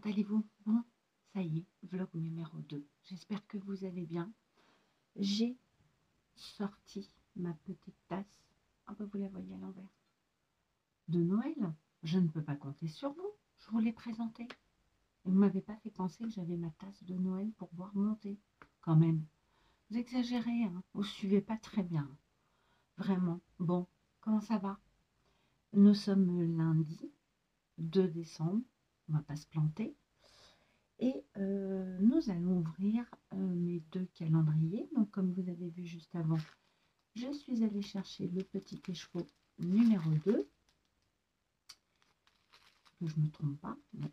allez-vous? Bon, ça y est, vlog numéro 2. J'espère que vous allez bien. J'ai sorti ma petite tasse. Ah bah vous la voyez à l'envers. De Noël. Je ne peux pas compter sur vous. Je vous l'ai présenté. Et vous ne m'avez pas fait penser que j'avais ma tasse de Noël pour boire mon thé. Quand même. Vous exagérez, hein. Vous ne suivez pas très bien. Vraiment. Bon, comment ça va? Nous sommes lundi 2 décembre. On ne va pas se planter. Et nous allons ouvrir mes deux calendriers. Donc, comme vous avez vu juste avant, je suis allée chercher le petit écheveau numéro 2. Que je ne me trompe pas. Non.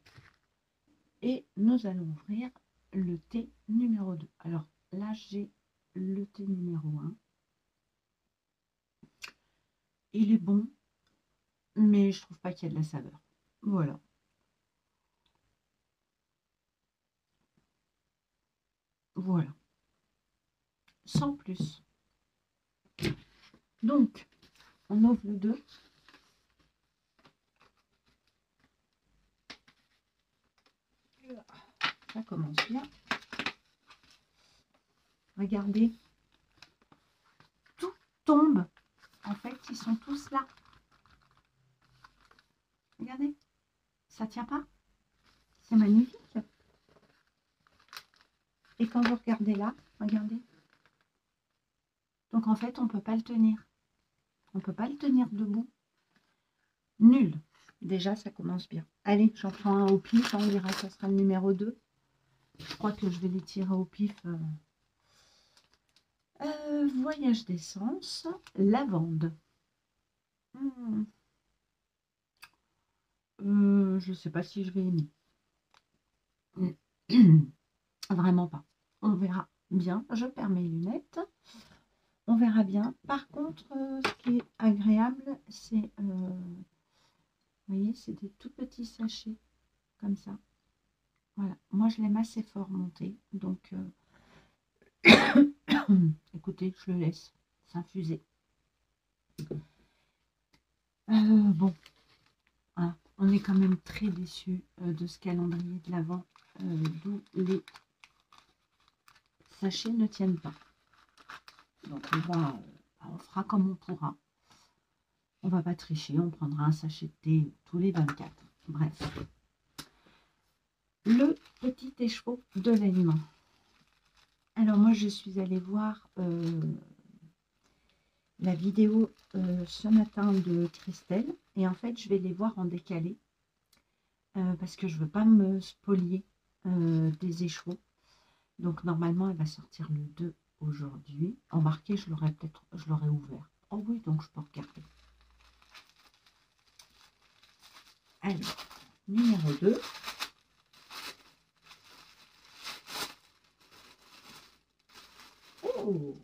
Et nous allons ouvrir le thé numéro 2. Alors là, j'ai le thé numéro 1. Il est bon, mais je trouve pas qu'il y a de la saveur. Voilà. Voilà. Sans plus. Donc, on ouvre le 2. Ça commence bien. Regardez. Tout tombe. En fait, ils sont tous là. Regardez. Ça tient pas. C'est magnifique. Et quand vous regardez là, regardez. Donc en fait, on ne peut pas le tenir. On ne peut pas le tenir debout. Nul. Déjà, ça commence bien. Allez, j'en prends un au pif. On verra que ça sera le numéro 2. Je crois que je vais les tirer au pif. Voyage d'essence. Lavande. Je ne sais pas si je vais aimer. Vraiment pas. On verra bien. Je perds mes lunettes. On verra bien. Par contre, ce qui est agréable, c'est... vous voyez, c'est des tout petits sachets. Comme ça. Voilà. Moi, je l'aime assez fort monté. Donc, écoutez, je le laisse s'infuser. Bon. Voilà. On est quand même très déçus de ce calendrier de l'Avent. D'où les sachets ne tiennent pas. Donc, on fera comme on pourra. On va pas tricher. On prendra un sachet de thé tous les 24. Bref. Le petit écheveau de l'aliment. Alors moi je suis allée voir la vidéo ce matin de Christelle et en fait je vais les voir en décalé parce que je veux pas me spolier des écheveaux. Donc normalement elle va sortir le 2 aujourd'hui. Remarquez, je l'aurais ouvert. Oh oui, donc je peux regarder. Alors, numéro 2. Oh!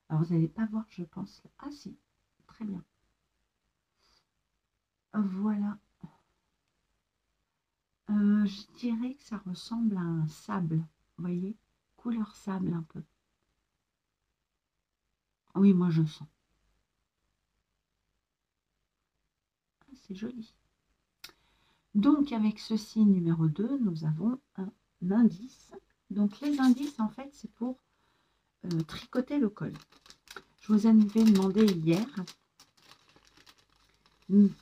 Alors, vous n'allez pas voir, je pense. Ah si, très bien. Voilà. Je dirais que ça ressemble à un sable. Vous voyez? Couleur sable un peu. Oui, moi je sens. Ah, c'est joli. Donc, avec ceci, numéro 2, nous avons un indice. Donc, les indices, en fait, c'est pour tricoter le col. Je vous avais demandé hier.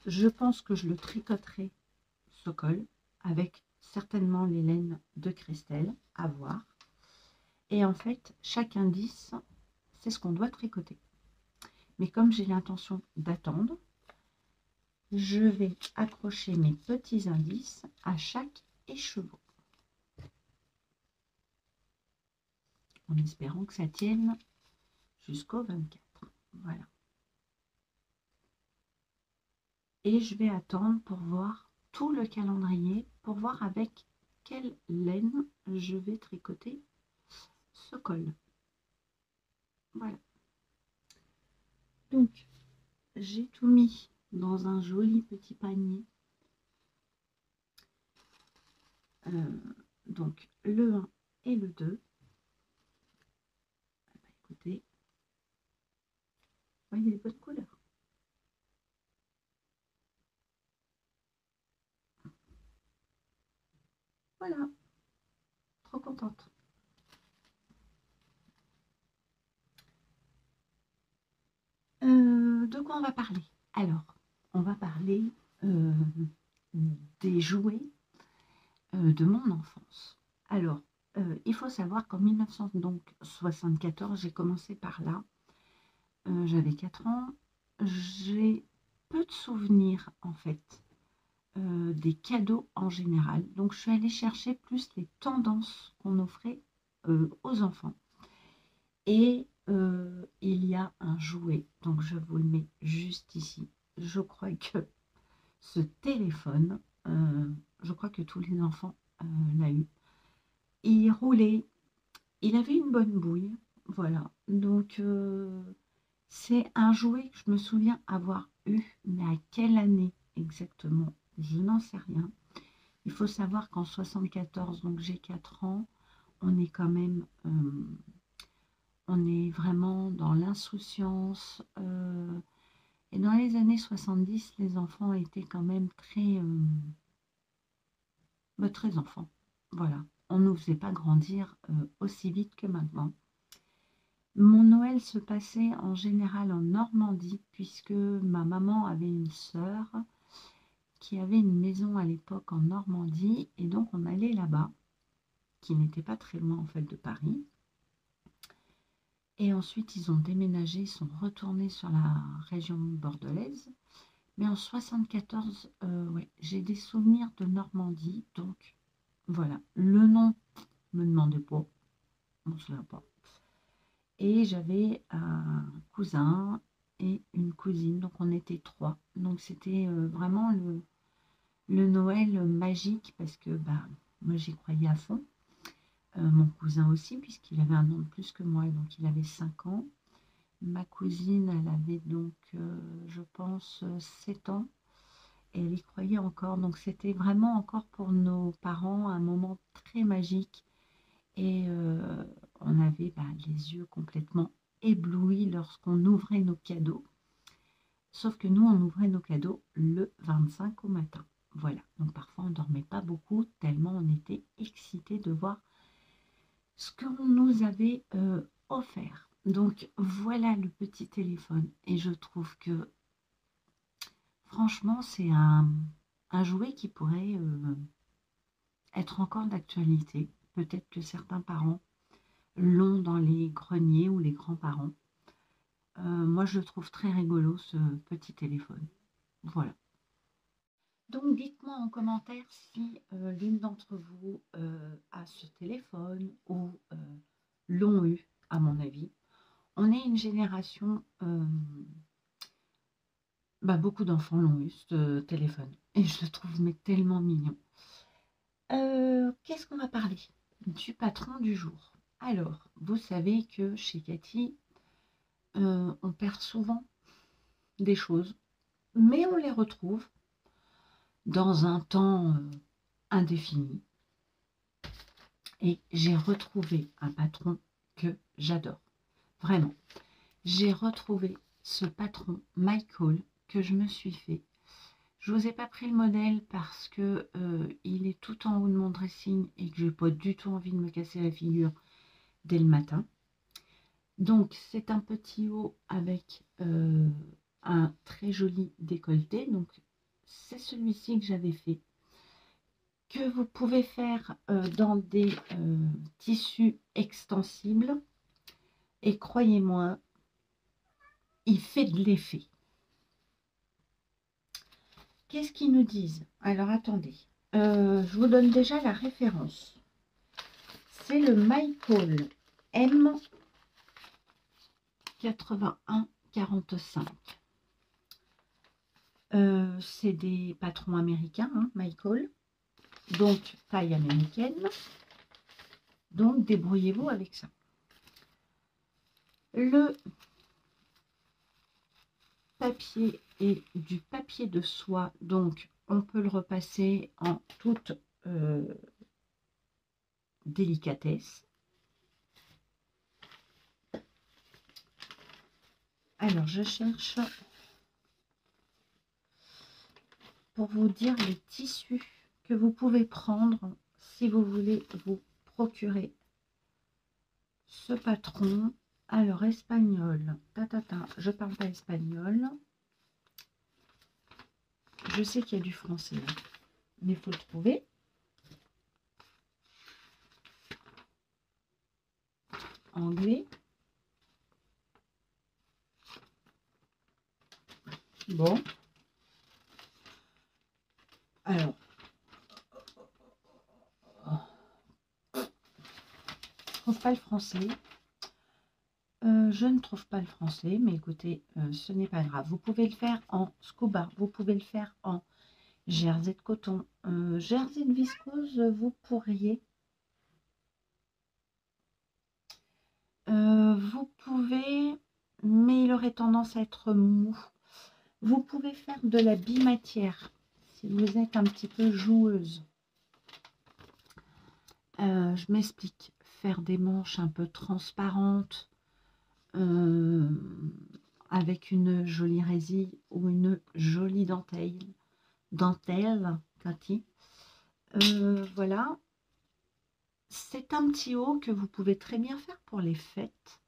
Je pense que je le tricoterai, ce col, avec certainement les laines de Christelle, à voir. Et en fait, chaque indice, c'est ce qu'on doit tricoter. Mais comme j'ai l'intention d'attendre, je vais accrocher mes petits indices à chaque écheveau. En espérant que ça tienne jusqu'au 24. Voilà. Et je vais attendre pour voir tout le calendrier, pour voir avec quelle laine je vais tricoter ce col. Voilà. Donc, j'ai tout mis dans un joli petit panier. Donc, le 1 et le 2. Écoutez, voyez les bonnes couleurs. Voilà, trop contente. De quoi on va parler? Alors, on va parler des jouets de mon enfance. Alors, il faut savoir qu'en 1974, j'ai commencé par là. J'avais 4 ans. J'ai peu de souvenirs, en fait, des cadeaux en général. Donc, je suis allée chercher plus les tendances qu'on offrait aux enfants. Et il y a un jouet, donc je vous le mets juste ici. Je crois que ce téléphone, je crois que tous les enfants l'ont eu. Il roulait, il avait une bonne bouille, voilà. Donc c'est un jouet que je me souviens avoir eu, mais à quelle année exactement, je n'en sais rien. Il faut savoir qu'en 74, donc j'ai 4 ans, on est quand même... on est vraiment dans l'insouciance. Et dans les années 70, les enfants étaient quand même très enfants. Voilà. On ne nous faisait pas grandir aussi vite que maintenant. Mon Noël se passait en général en Normandie, puisque ma maman avait une sœur qui avait une maison à l'époque en Normandie. Et donc on allait là-bas, qui n'était pas très loin en fait de Paris. Et ensuite, ils ont déménagé, ils sont retournés sur la région bordelaise. Mais en 74, ouais, j'ai des souvenirs de Normandie. Donc, voilà. Le nom, ne me demandez pas. On ne se souvient pas. Et j'avais un cousin et une cousine. Donc, on était 3. Donc, c'était vraiment le Noël magique parce que bah, moi, j'y croyais à fond. Mon cousin aussi, puisqu'il avait un an de plus que moi. Donc, il avait 5 ans. Ma cousine, elle avait donc, je pense, 7 ans. Et elle y croyait encore. Donc, c'était vraiment encore pour nos parents un moment très magique. Et on avait les yeux complètement éblouis lorsqu'on ouvrait nos cadeaux. Sauf que nous, on ouvrait nos cadeaux le 25 au matin. Voilà. Donc, parfois, on ne dormait pas beaucoup, tellement on était excités de voir ce qu'on nous avait offert. Donc, voilà le petit téléphone. Et je trouve que, franchement, c'est un jouet qui pourrait être encore d'actualité. Peut-être que certains parents l'ont dans les greniers ou les grands-parents. Moi, je le trouve très rigolo, ce petit téléphone. Voilà. Donc, dites-moi en commentaire si l'une d'entre vous a ce téléphone ou l'ont eu, à mon avis. On est une génération... beaucoup d'enfants l'ont eu, ce téléphone. Et je le trouve mais tellement mignon. Qu'est-ce qu'on va parler? Du patron du jour. Alors, vous savez que chez Cathy, on perd souvent des choses, mais on les retrouve dans un temps indéfini. Et j'ai retrouvé un patron que j'adore. Vraiment. J'ai retrouvé ce patron Michael que je me suis fait. Je ne vous ai pas pris le modèle parce que il est tout en haut de mon dressing et que je n'ai pas du tout envie de me casser la figure dès le matin. Donc, c'est un petit haut avec un très joli décolleté. Donc, c'est celui-ci que j'avais fait, que vous pouvez faire dans des tissus extensibles. Et croyez-moi, il fait de l'effet. Qu'est-ce qu'ils nous disent? Alors, attendez. Je vous donne déjà la référence. C'est le Michael M 8145. C'est des patrons américains, hein, Michael. Donc, taille américaine. Donc, débrouillez-vous avec ça. Le papier est du papier de soie. Donc, on peut le repasser en toute délicatesse. Alors, je cherche pour vous dire les tissus que vous pouvez prendre si vous voulez vous procurer ce patron. Alors, espagnol, je parle pas espagnol. Je sais qu'il y a du français, hein, mais il faut le trouver. Anglais. Bon. Alors. Je ne trouve pas le français. Je ne trouve pas le français, mais écoutez, ce n'est pas grave. Vous pouvez le faire en scuba, vous pouvez le faire en jersey de coton, jersey de viscose, vous pourriez. Vous pouvez, mais il aurait tendance à être mou. Vous pouvez faire de la bimatière, si vous êtes un petit peu joueuse. Je m'explique. Faire des manches un peu transparentes, avec une jolie résille ou une jolie dentelle, Cathy. Voilà. C'est un petit haut que vous pouvez très bien faire pour les fêtes,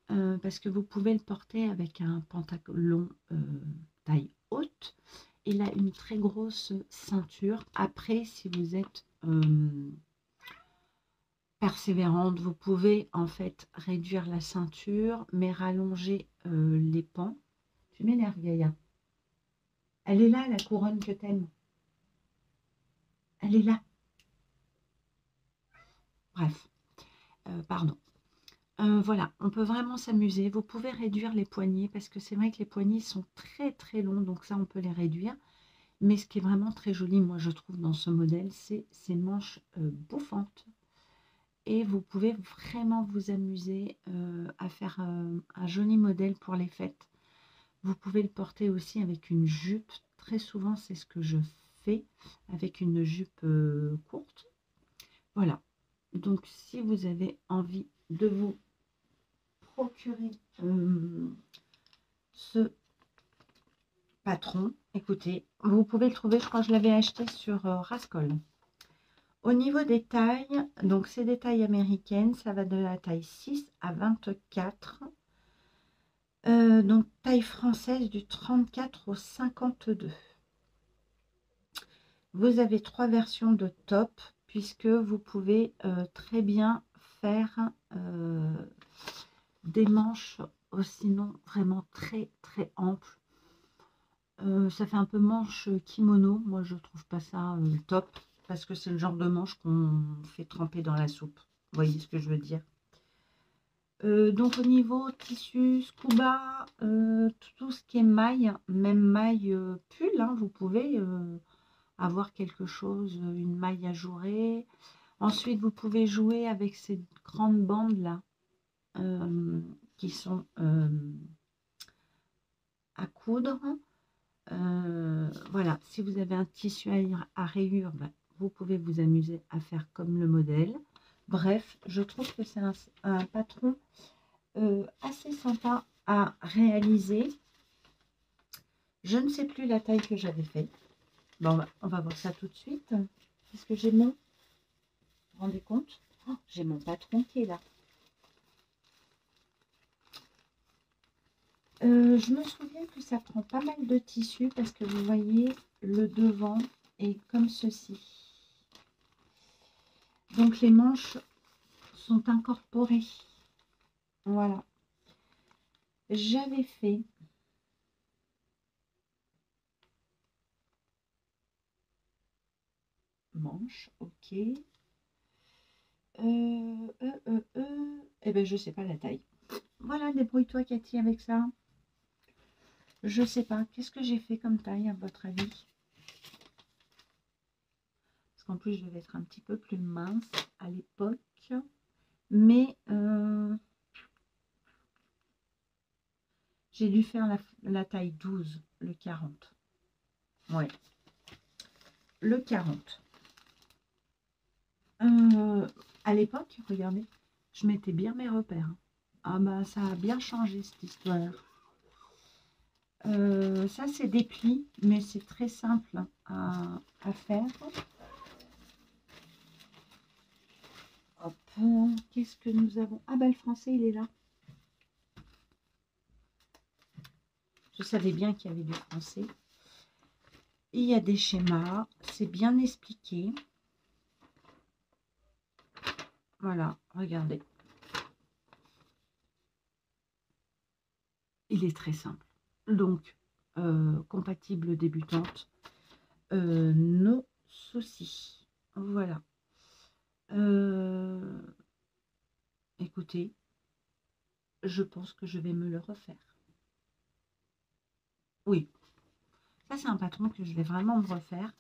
parce que vous pouvez le porter avec un pantalon taille haute. Il a une très grosse ceinture. Après, si vous êtes persévérante, vous pouvez en fait réduire la ceinture, mais rallonger les pans. Tu m'énerves, Gaïa. Elle est là, la couronne que t'aimes. Elle est là. Bref, pardon. Voilà, on peut vraiment s'amuser. Vous pouvez réduire les poignets, parce que c'est vrai que les poignets sont très très longs, donc ça on peut les réduire. Mais ce qui est vraiment très joli, moi je trouve, dans ce modèle, c'est ces manches bouffantes. Et vous pouvez vraiment vous amuser à faire un joli modèle pour les fêtes. Vous pouvez le porter aussi avec une jupe. Très souvent, c'est ce que je fais, avec une jupe courte. Voilà. Donc, si vous avez envie de vous procurer ce patron, écoutez, vous pouvez le trouver, je crois que je l'avais acheté sur Rascol. Au niveau des tailles, donc c'est des tailles américaines, ça va de la taille 6 à 24. Donc taille française du 34 au 52. Vous avez 3 versions de top, puisque vous pouvez très bien faire des manches, sinon vraiment très très amples. Ça fait un peu manche kimono, moi je trouve pas ça top, parce que c'est le genre de manche qu'on fait tremper dans la soupe. Vous voyez ce que je veux dire? Donc au niveau tissu, scuba, tout ce qui est maille, même maille pull, hein, vous pouvez avoir quelque chose, une maille ajourée. Ensuite, vous pouvez jouer avec ces grandes bandes là, qui sont à coudre. Voilà, si vous avez un tissu à rayures, ben, vous pouvez vous amuser à faire comme le modèle. Bref, je trouve que c'est un patron assez sympa à réaliser. Je ne sais plus la taille que j'avais fait. Bon, on va voir ça tout de suite. Est-ce que j'ai mon... Vous vous rendez compte? Oh, j'ai mon patron qui est là. Je me souviens que ça prend pas mal de tissu, parce que vous voyez, le devant est comme ceci. Donc les manches sont incorporées. Voilà. J'avais fait manche, ok. Eh ben je sais pas la taille. Voilà, débrouille-toi Cathy avec ça. Je sais pas. Qu'est-ce que j'ai fait comme taille à votre avis? Parce qu'en plus je devais être un petit peu plus mince à l'époque. Mais j'ai dû faire la taille 12, le 40. Ouais. Le 40. À l'époque, regardez, je mettais bien mes repères. Ah bah ça a bien changé cette histoire. Ça c'est des plis, mais c'est très simple à faire. Qu'est-ce que nous avons? Ah bah le français, il est là. Je savais bien qu'il y avait du français. Il y a des schémas, c'est bien expliqué. Voilà, regardez. Il est très simple. Donc, compatible débutante, no soucis. Voilà. Écoutez, je pense que je vais me le refaire. Oui, ça c'est un patron que je vais vraiment me refaire.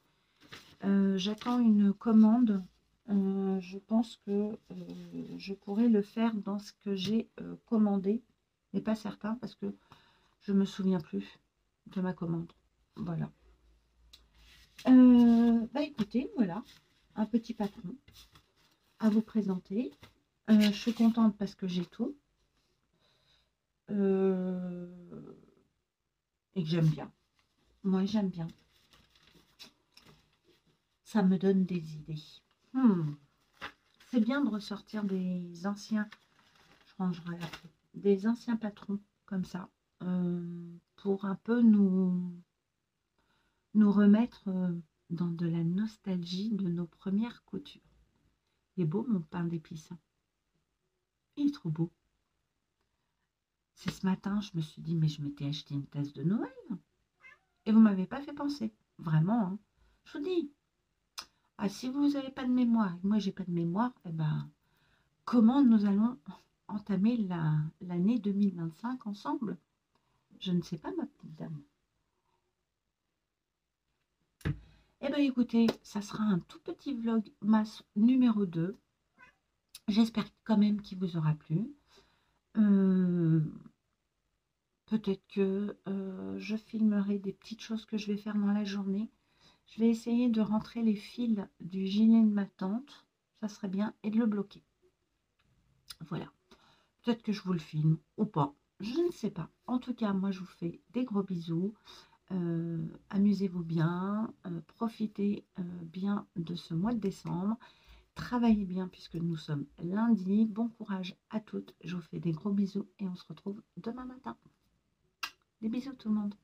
J'attends une commande. Je pense que je pourrais le faire dans ce que j'ai commandé, mais pas certain parce que je me souviens plus de ma commande. Voilà. Bah écoutez, voilà, un petit patron à vous présenter. Je suis contente parce que j'ai tout. Et que j'aime bien. Moi, j'aime bien. Ça me donne des idées. C'est bien de ressortir des anciens, je rangerai après, des anciens patrons comme ça, pour un peu nous remettre dans de la nostalgie de nos premières coutures. Il est beau mon pain d'épices. Il est trop beau. C'est ce matin, je me suis dit, mais je m'étais acheté une tasse de Noël. Et vous ne m'avez pas fait penser. Vraiment, hein. Je vous dis, ah, si vous n'avez pas de mémoire, et moi j'ai pas de mémoire, eh ben, comment nous allons entamer l'année 2025 ensemble? Je ne sais pas, ma petite dame. Eh bien, écoutez, ça sera un tout petit vlog masse numéro 2. J'espère quand même qu'il vous aura plu. Peut-être que je filmerai des petites choses que je vais faire dans la journée. Je vais essayer de rentrer les fils du gilet de ma tante. Ça serait bien. Et de le bloquer. Voilà. Peut-être que je vous le filme ou pas. Je ne sais pas. En tout cas, moi, je vous fais des gros bisous. Amusez-vous bien. Profitez bien de ce mois de décembre. Travaillez bien puisque nous sommes lundi. Bon courage à toutes. Je vous fais des gros bisous et on se retrouve demain matin. Des bisous tout le monde.